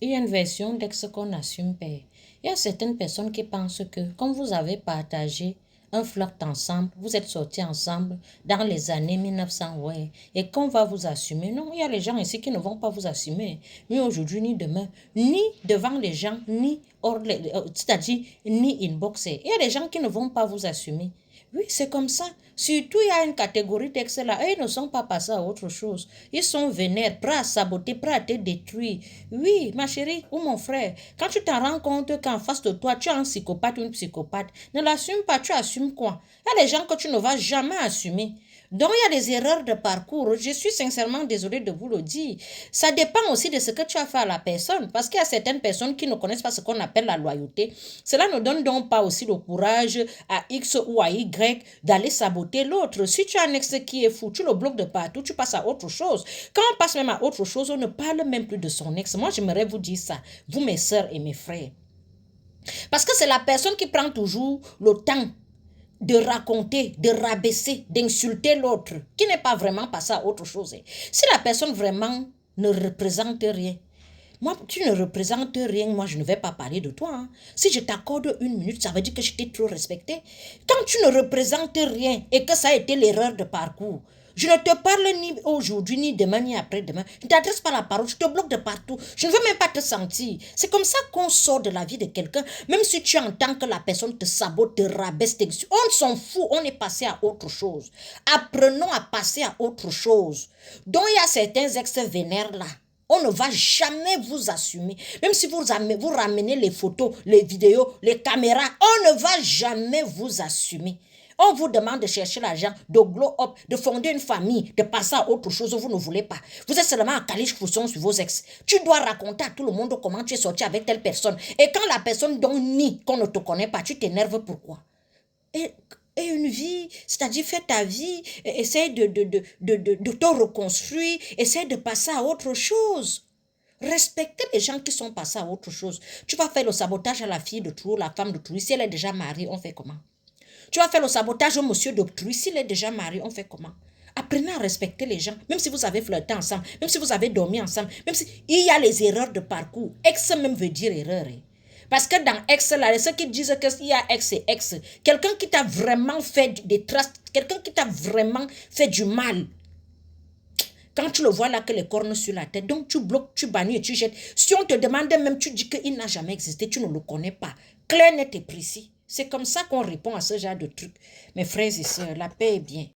Il y a une version d'ex qu'on assume, père. Il y a certaines personnes qui pensent que, comme vous avez partagé un flirt ensemble, vous êtes sortis ensemble dans les années 1900, ouais, et qu'on va vous assumer. Non, il y a les gens ici qui ne vont pas vous assumer, ni aujourd'hui, ni demain, ni devant les gens, ni hors, c'est-à-dire, ni inboxé. Il y a des gens qui ne vont pas vous assumer. Oui, c'est comme ça. Surtout, il y a une catégorie d'ex là. Eux, ils ne sont pas passés à autre chose. Ils sont vénères, prêts à saboter, prêts à te détruire. Oui, ma chérie ou mon frère, quand tu t'en rends compte qu'en face de toi, tu as un psychopathe ou une psychopathe, ne l'assume pas, tu assumes quoi? Il y a des gens que tu ne vas jamais assumer. Donc, il y a des erreurs de parcours. Je suis sincèrement désolée de vous le dire. Ça dépend aussi de ce que tu as fait à la personne. Parce qu'il y a certaines personnes qui ne connaissent pas ce qu'on appelle la loyauté. Cela ne donne donc pas aussi le courage à X ou à Y d'aller saboter l'autre. Si tu as un ex qui est fou, tu le bloques de partout, tu passes à autre chose. Quand on passe même à autre chose, on ne parle même plus de son ex. Moi, j'aimerais vous dire ça, vous mes sœurs et mes frères. Parce que c'est la personne qui prend toujours le temps de raconter, de rabaisser, d'insulter l'autre, qui n'est pas vraiment passé à autre chose. Si la personne vraiment ne représente rien, moi, tu ne représentes rien, moi, je ne vais pas parler de toi. Hein. Si je t'accorde une minute, ça veut dire que je t'ai trop respecté. Quand tu ne représentes rien et que ça a été l'erreur de parcours, je ne te parle ni aujourd'hui, ni demain, ni après-demain. Je ne t'adresse pas la parole, je te bloque de partout. Je ne veux même pas te sentir. C'est comme ça qu'on sort de la vie de quelqu'un. Même si tu entends que la personne te sabote, te rabaisse, on s'en fout, on est passé à autre chose. Apprenons à passer à autre chose. Donc, il y a certains ex-vénères là. On ne va jamais vous assumer. Même si vous ramenez les photos, les vidéos, les caméras, on ne va jamais vous assumer. On vous demande de chercher l'argent, de glow up, de fonder une famille, de passer à autre chose, vous ne voulez pas. Vous êtes seulement en caliche fouson sur vos ex. Tu dois raconter à tout le monde comment tu es sorti avec telle personne. Et quand la personne donc nie qu'on ne te connaît pas, tu t'énerves pourquoi? Et une vie, c'est-à-dire fais ta vie, essaye de te reconstruire, essaye de passer à autre chose. Respectez les gens qui sont passés à autre chose. Tu vas faire le sabotage à la fille de tout, la femme de tout. Si elle est déjà mariée, on fait comment? Tu vas faire le sabotage au monsieur d'autrui. S'il est déjà marié, on fait comment? Apprenez à respecter les gens, même si vous avez flirté ensemble, même si vous avez dormi ensemble, même si il y a les erreurs de parcours. Ex même veut dire erreur. Parce que dans ex, là, ceux qui disent qu'il y a ex et ex, quelqu'un qui t'a vraiment fait des traces, quelqu'un qui t'a vraiment fait du mal. Quand tu le vois là que les cornes sur la tête, donc tu bloques, tu bannis et tu jettes. Si on te demande même, tu dis qu'il n'a jamais existé, tu ne le connais pas. Clair, net et précis. C'est comme ça qu'on répond à ce genre de trucs. Mes frères et sœurs, la paix est bien.